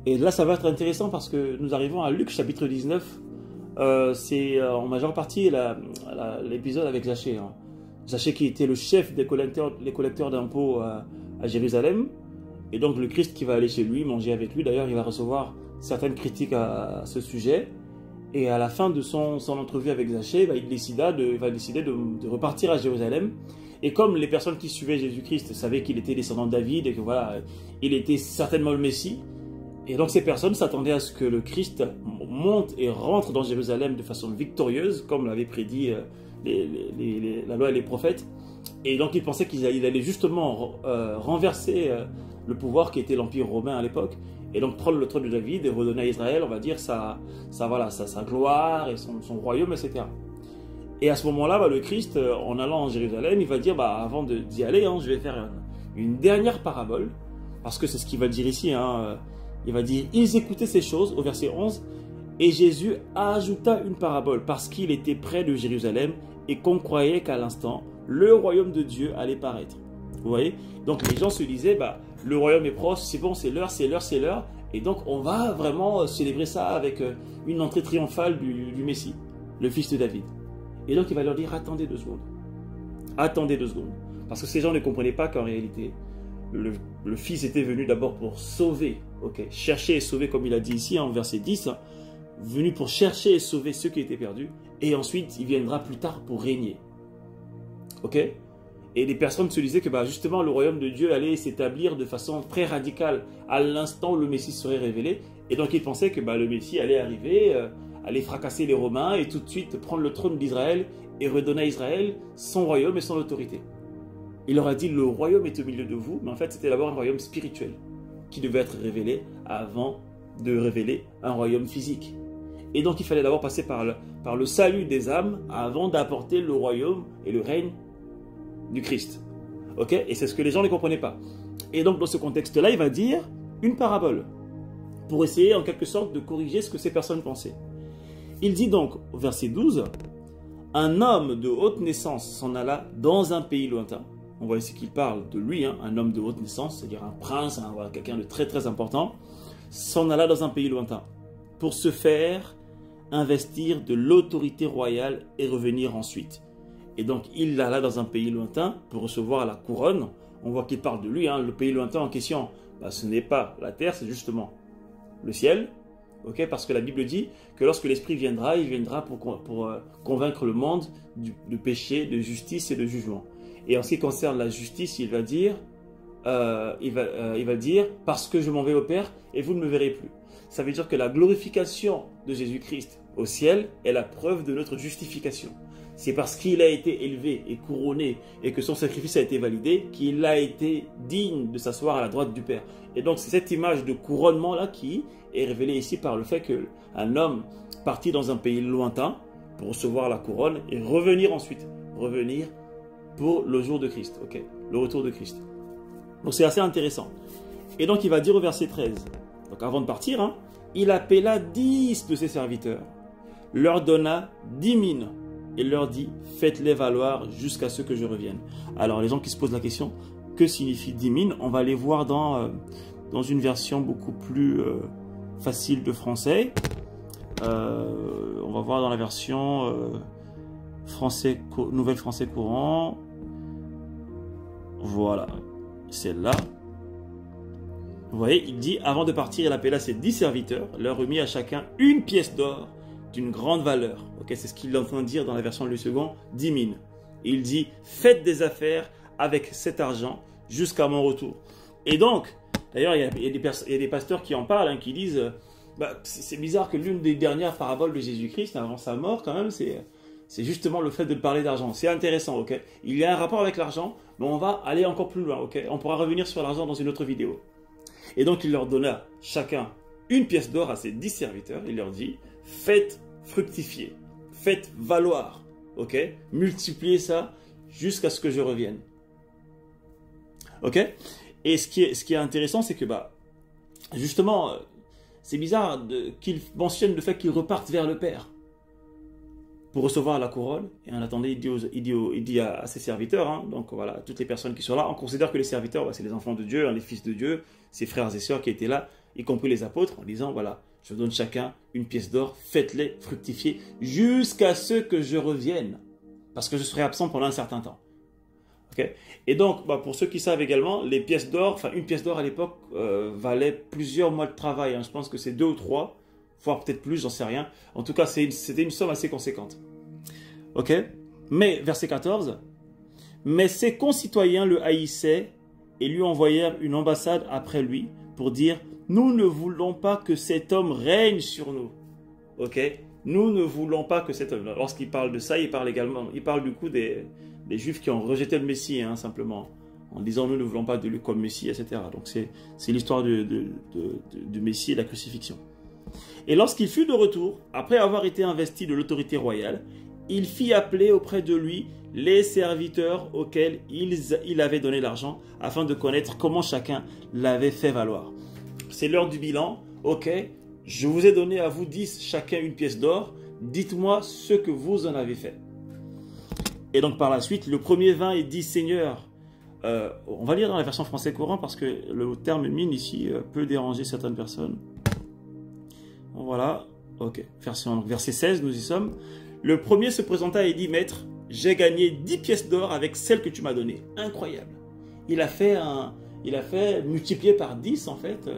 Et là, ça va être intéressant parce que nous arrivons à Luc chapitre 19. C'est en majeure partie l'épisode avec Zachée. Hein. Zachée qui était le chef des collecteurs d'impôts à Jérusalem. Et donc le Christ qui va aller chez lui, manger avec lui. D'ailleurs, il va recevoir certaines critiques à ce sujet. Et à la fin de son entrevue avec Zachée, il va décider de repartir à Jérusalem. Et comme les personnes qui suivaient Jésus-Christ savaient qu'il était descendant de David et que voilà, il était certainement le Messie, et donc ces personnes s'attendaient à ce que le Christ monte et rentre dans Jérusalem de façon victorieuse, comme l'avaient prédit la loi et les prophètes. Et donc ils pensaient qu'il allait justement renverser le pouvoir qui était l'Empire romain à l'époque, et donc prendre le trône de David et redonner à Israël, on va dire, sa gloire et son royaume, etc. Et à ce moment-là, le Christ, en allant en Jérusalem, il va dire, avant d'y aller, je vais faire une dernière parabole, parce que c'est ce qu'il va dire ici. Il va dire, ils écoutaient ces choses, au verset 11, et Jésus ajouta une parabole, parce qu'il était près de Jérusalem, et qu'on croyait qu'à l'instant, le royaume de Dieu allait paraître. Vous voyez? Donc les gens se disaient, le royaume est proche, c'est bon, c'est l'heure, c'est l'heure, c'est l'heure, et donc on va vraiment célébrer ça avec une entrée triomphale du Messie, le fils de David. Et donc il va leur dire, attendez 2 secondes. Attendez 2 secondes. Parce que ces gens ne comprenaient pas qu'en réalité, le Fils était venu d'abord pour sauver, chercher et sauver, comme il a dit ici en verset 10, venu pour chercher et sauver ceux qui étaient perdus, et ensuite il viendra plus tard pour régner. Et les personnes se disaient que justement le royaume de Dieu allait s'établir de façon très radicale à l'instant où le Messie serait révélé, et donc ils pensaient que le Messie allait arriver, aller fracasser les Romains et tout de suite prendre le trône d'Israël et redonner à Israël son royaume et son autorité. Il leur a dit, le royaume est au milieu de vous, mais en fait c'était d'abord un royaume spirituel qui devait être révélé avant de révéler un royaume physique. Et donc il fallait d'abord passer par le salut des âmes avant d'apporter le royaume et le règne du Christ. Et c'est ce que les gens ne comprenaient pas. Et donc dans ce contexte-là, il va dire une parabole pour essayer en quelque sorte de corriger ce que ces personnes pensaient. Il dit donc au verset 12, un homme de haute naissance s'en alla dans un pays lointain. On voit ici qu'il parle de lui, un homme de haute naissance, c'est-à-dire un prince, quelqu'un de très très important, s'en alla dans un pays lointain pour se faire investir de l'autorité royale et revenir ensuite. Et donc il alla dans un pays lointain pour recevoir la couronne. On voit qu'il parle de lui, le pays lointain en question, ce n'est pas la terre, c'est justement le ciel. Parce que la Bible dit que lorsque l'Esprit viendra, il viendra pour convaincre le monde de péché, de justice et de jugement. Et en ce qui concerne la justice, il va dire, parce que je m'en vais au Père et vous ne me verrez plus. Ça veut dire que la glorification de Jésus-Christ au ciel est la preuve de notre justification. C'est parce qu'il a été élevé et couronné et que son sacrifice a été validé qu'il a été digne de s'asseoir à la droite du Père. Et donc c'est cette image de couronnement-là qui est révélée ici par le fait qu'un homme partit dans un pays lointain pour recevoir la couronne et revenir ensuite, pour le jour de Christ, le retour de Christ. Donc c'est assez intéressant. Et donc il va dire au verset 13, donc avant de partir, il appela 10 de ses serviteurs, leur donna 10 mines, et leur dit, faites-les valoir jusqu'à ce que je revienne. Alors les gens qui se posent la question, que signifie 10 mines? On va aller voir dans une version beaucoup plus facile de français. On va voir dans la version Nouvelle Français Courant. Voilà, celle-là. Vous voyez, il dit, avant de partir, il appela ses 10 serviteurs, leur remit à chacun une pièce d'or d'une grande valeur. C'est ce qu'il entend dire dans la version Louis II, 10 mines. Et il dit, faites des affaires avec cet argent jusqu'à mon retour. Et donc, d'ailleurs, il y a des pasteurs qui en parlent, qui disent, c'est bizarre que l'une des dernières paraboles de Jésus-Christ, avant sa mort quand même, c'est justement le fait de parler d'argent. C'est intéressant, Il y a un rapport avec l'argent, mais on va aller encore plus loin, On pourra revenir sur l'argent dans une autre vidéo. Et donc, il leur donna chacun une pièce d'or à ses 10 serviteurs. Il leur dit, faites fructifier, faites valoir, multipliez ça jusqu'à ce que je revienne. Et ce qui est intéressant, c'est que, justement, c'est bizarre qu'il mentionne le fait qu'ils repartent vers le Père. pour recevoir la couronne. Et en attendant, il dit à ses serviteurs, hein, donc voilà, toutes les personnes qui sont là, on considère que les serviteurs, c'est les enfants de Dieu, hein, les fils de Dieu, ses frères et sœurs qui étaient là, y compris les apôtres, en disant, voilà, je donne chacun une pièce d'or, faites-les fructifier jusqu'à ce que je revienne, parce que je serai absent pendant un certain temps. Okay. Et donc, pour ceux qui savent également, les pièces d'or, enfin une pièce d'or à l'époque valait plusieurs mois de travail, hein. Je pense que c'est 2 ou 3, voire peut-être plus, j'en sais rien. En tout cas, c'était une somme assez conséquente. Ok. Mais, verset 14, mais ses concitoyens le haïssaient et lui envoyèrent une ambassade après lui pour dire, nous ne voulons pas que cet homme règne sur nous. Ok. Nous ne voulons pas que cet homme. Lorsqu'il parle de ça, il parle du coup des Juifs qui ont rejeté le Messie, hein, simplement, en disant nous ne voulons pas de lui comme Messie, etc. Donc c'est l'histoire du Messie et de la crucifixion. Et lorsqu'il fut de retour, après avoir été investi de l'autorité royale, il fit appeler auprès de lui les serviteurs auxquels il avait donné l'argent, afin de connaître comment chacun l'avait fait valoir. C'est l'heure du bilan. Ok, je vous ai donné à vous 10 chacun une pièce d'or. Dites-moi ce que vous en avez fait. Et donc par la suite, le premier vint et dit, Seigneur, on va lire dans la version français courant parce que le terme mine ici peut déranger certaines personnes. Voilà, ok, verset 16, nous y sommes. Le premier se présenta et dit, Maître, j'ai gagné 10 pièces d'or avec celles que tu m'as données. Incroyable. Il a fait multiplier par 10 en fait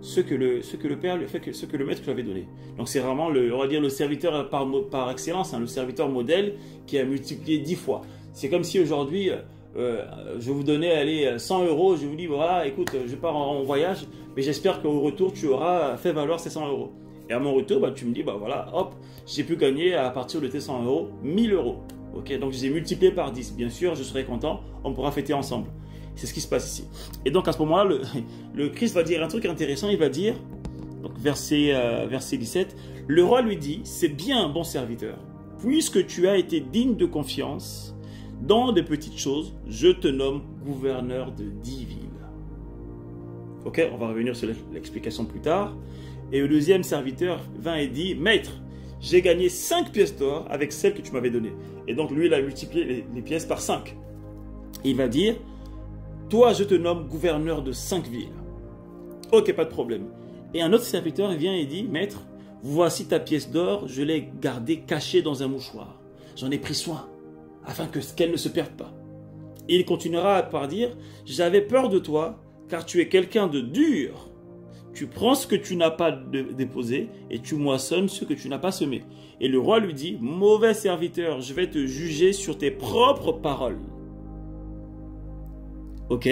ce que le père lui fait, ce que le maître lui avait donné. Donc c'est vraiment on va dire le serviteur par excellence, hein, le serviteur modèle qui a multiplié 10 fois. C'est comme si aujourd'hui je vous donnais 100 €, je vous dis voilà, écoute, je pars en voyage, mais j'espère qu'au retour tu auras fait valoir ces 100 €. Et à mon retour, tu me dis voilà, hop, j'ai pu gagner à partir de tes 100 €, 1000 €. Ok, donc je les ai multipliés par 10. Bien sûr, je serai content, on pourra fêter ensemble. C'est ce qui se passe ici. Et donc à ce moment-là, le Christ va dire un truc intéressant. Il va dire, donc verset 17, le roi lui dit, c'est bien, bon serviteur, puisque tu as été digne de confiance dans de petites choses, je te nomme gouverneur de 10 villes. Ok, on va revenir sur l'explication plus tard. Et le deuxième serviteur vint et dit, Maître, j'ai gagné 5 pièces d'or avec celles que tu m'avais données. Et donc lui, il a multiplié les pièces par 5. Et il va dire, toi, je te nomme gouverneur de 5 villes. Ok, pas de problème. Et un autre serviteur vient et dit, Maître, voici ta pièce d'or, je l'ai gardée cachée dans un mouchoir. J'en ai pris soin, afin qu'elle ne se perde pas. Et il continuera par dire, j'avais peur de toi, car tu es quelqu'un de dur. Tu prends ce que tu n'as pas déposé et tu moissonnes ce que tu n'as pas semé. Et le roi lui dit, mauvais serviteur, je vais te juger sur tes propres paroles. Ok,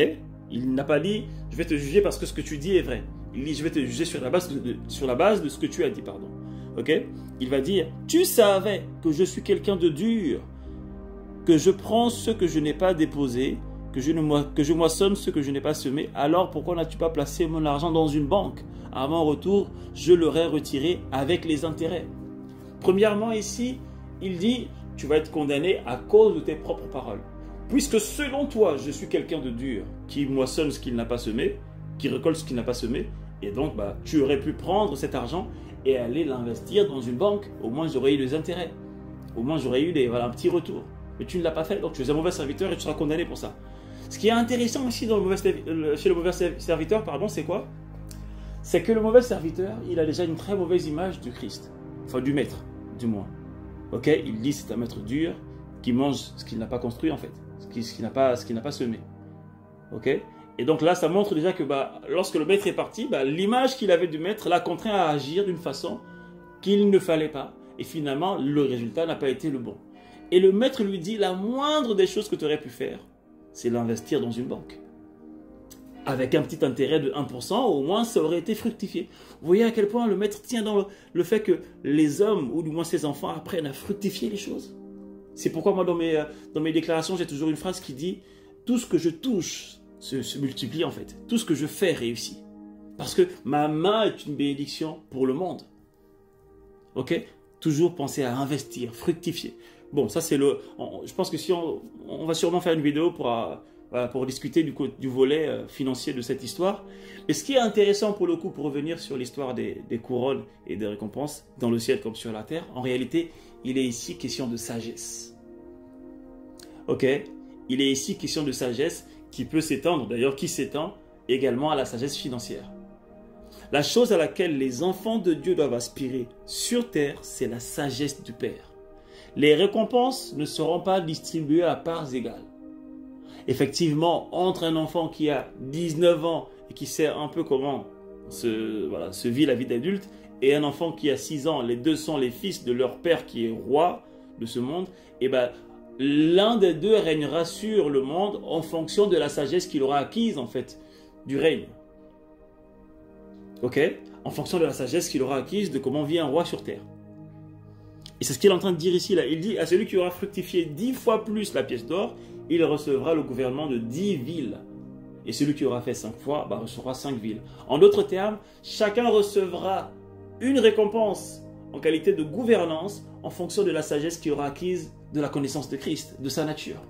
il n'a pas dit, je vais te juger parce que ce que tu dis est vrai. Il dit, je vais te juger sur la base de ce que tu as dit, pardon. Ok, il va dire, tu savais que je suis quelqu'un de dur, que je prends ce que je n'ai pas déposé, que je moissonne ce que je n'ai pas semé, alors pourquoi n'as-tu pas placé mon argent dans une banque? À mon retour, je l'aurais retiré avec les intérêts. Premièrement, ici, il dit, tu vas être condamné à cause de tes propres paroles. Puisque selon toi, je suis quelqu'un de dur, qui moissonne ce qu'il n'a pas semé, qui récolte ce qu'il n'a pas semé, et donc tu aurais pu prendre cet argent et aller l'investir dans une banque. Au moins, j'aurais eu des intérêts. Au moins, j'aurais eu un petit retour. Mais tu ne l'as pas fait, donc tu es un mauvais serviteur et tu seras condamné pour ça. Ce qui est intéressant aussi chez le mauvais serviteur, c'est quoi? C'est que le mauvais serviteur, il a déjà une très mauvaise image du Christ. Enfin, du maître, du moins. Ok, il dit c'est un maître dur qui mange ce qu'il n'a pas construit en fait. Ce qu'il n'a pas semé. Ok. Et donc là, ça montre déjà que lorsque le maître est parti, l'image qu'il avait du maître l'a contraint à agir d'une façon qu'il ne fallait pas. Et finalement, le résultat n'a pas été le bon. Et le maître lui dit, la moindre des choses que tu aurais pu faire, c'est l'investir dans une banque. Avec un petit intérêt de 1%, au moins ça aurait été fructifié. Vous voyez à quel point le maître tient dans le fait que les hommes, ou du moins ses enfants, apprennent à fructifier les choses. C'est pourquoi moi, dans mes déclarations, j'ai toujours une phrase qui dit « Tout ce que je touche se multiplie en fait. Tout ce que je fais réussit. Parce que ma main est une bénédiction pour le monde. » Ok? Toujours penser à investir, fructifier. Bon, ça c'est je pense que si on va sûrement faire une vidéo pour discuter du volet financier de cette histoire. Et ce qui est intéressant pour le coup, pour revenir sur l'histoire des couronnes et des récompenses, dans le ciel comme sur la terre, en réalité, il est ici question de sagesse. Ok? Il est ici question de sagesse qui peut s'étendre, d'ailleurs qui s'étend également à la sagesse financière. La chose à laquelle les enfants de Dieu doivent aspirer sur terre, c'est la sagesse du Père. Les récompenses ne seront pas distribuées à parts égales. Effectivement, entre un enfant qui a 19 ans et qui sait un peu comment se vit la vie d'adulte, et un enfant qui a 6 ans, les deux sont les fils de leur père qui est roi de ce monde, et ben l'un des deux régnera sur le monde en fonction de la sagesse qu'il aura acquise en fait du règne. Ok? En fonction de la sagesse qu'il aura acquise de comment vit un roi sur terre. Et c'est ce qu'il est en train de dire ici là. Il dit à celui qui aura fructifié 10 fois plus la pièce d'or, il recevra le gouvernement de 10 villes. Et celui qui aura fait 5 fois recevra 5 villes. En d'autres termes, chacun recevra une récompense en qualité de gouvernance en fonction de la sagesse qu'il aura acquise de la connaissance de Christ, de sa nature.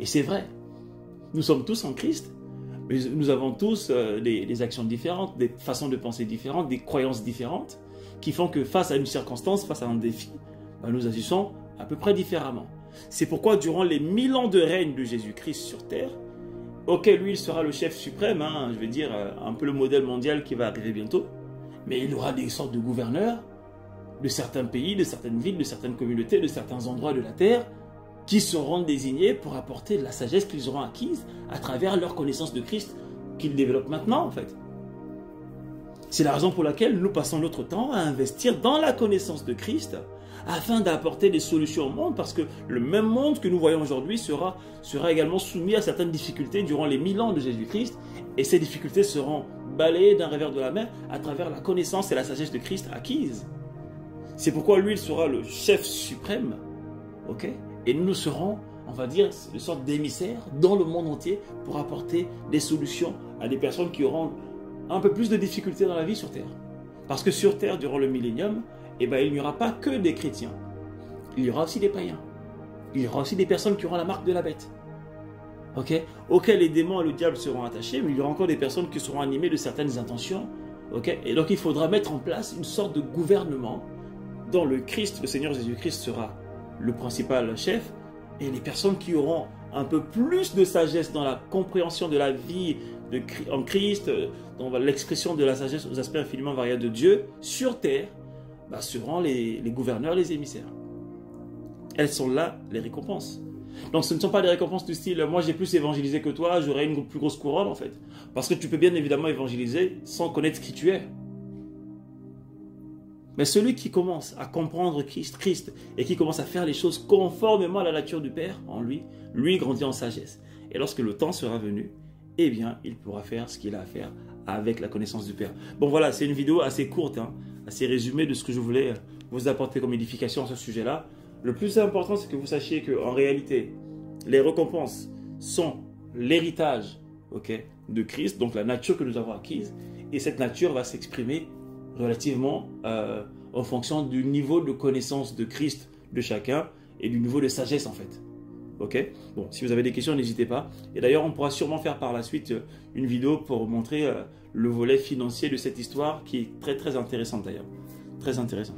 Et c'est vrai. Nous sommes tous en Christ, mais nous avons tous des actions différentes, des façons de penser différentes, des croyances différentes, qui font que face à une circonstance, face à un défi, nous agissons à peu près différemment. C'est pourquoi durant les 1000 ans de règne de Jésus-Christ sur terre, auquel lui il sera le chef suprême, je vais dire un peu le modèle mondial qui va arriver bientôt, mais il aura des sortes de gouverneurs de certains pays, de certaines villes, de certaines communautés, de certains endroits de la terre, qui seront désignés pour apporter de la sagesse qu'ils auront acquise à travers leur connaissance de Christ qu'ils développent maintenant en fait. C'est la raison pour laquelle nous passons notre temps à investir dans la connaissance de Christ afin d'apporter des solutions au monde, parce que le même monde que nous voyons aujourd'hui sera également soumis à certaines difficultés durant les 1000 ans de Jésus-Christ, et ces difficultés seront balayées d'un revers de la main à travers la connaissance et la sagesse de Christ acquise. C'est pourquoi lui, il sera le chef suprême, ok? Et nous serons, on va dire, une sorte d'émissaires dans le monde entier pour apporter des solutions à des personnes qui auront un peu plus de difficultés dans la vie sur Terre. Parce que sur Terre, durant le millénium, il n'y aura pas que des chrétiens. Il y aura aussi des païens. Il y aura aussi des personnes qui auront la marque de la bête. Ok? Auxquelles les démons et le diable seront attachés, mais il y aura encore des personnes qui seront animées de certaines intentions. Ok? Et donc il faudra mettre en place une sorte de gouvernement dont le Christ, le Seigneur Jésus-Christ sera le principal chef, et les personnes qui auront un peu plus de sagesse dans la compréhension de la vie en Christ, dans l'expression de la sagesse aux aspects infiniment variés de Dieu, sur terre, seront les gouverneurs, les émissaires. Elles sont là, les récompenses. Donc ce ne sont pas des récompenses du style « moi j'ai plus évangélisé que toi, j'aurai une plus grosse couronne » en fait. Parce que tu peux bien évidemment évangéliser sans connaître qui tu es. Mais celui qui commence à comprendre Christ et qui commence à faire les choses conformément à la nature du Père en lui grandit en sagesse. Et lorsque le temps sera venu, eh bien, il pourra faire ce qu'il a à faire avec la connaissance du Père. Bon voilà, c'est une vidéo assez courte, assez résumée de ce que je voulais vous apporter comme édification à ce sujet-là. Le plus important, c'est que vous sachiez qu'en réalité, les récompenses sont l'héritage de Christ, donc la nature que nous avons acquise, et cette nature va s'exprimer relativement en fonction du niveau de connaissance de Christ de chacun et du niveau de sagesse en fait. Ok? Bon, si vous avez des questions, n'hésitez pas. Et d'ailleurs, on pourra sûrement faire par la suite une vidéo pour montrer le volet financier de cette histoire qui est très très intéressante d'ailleurs. Très intéressant.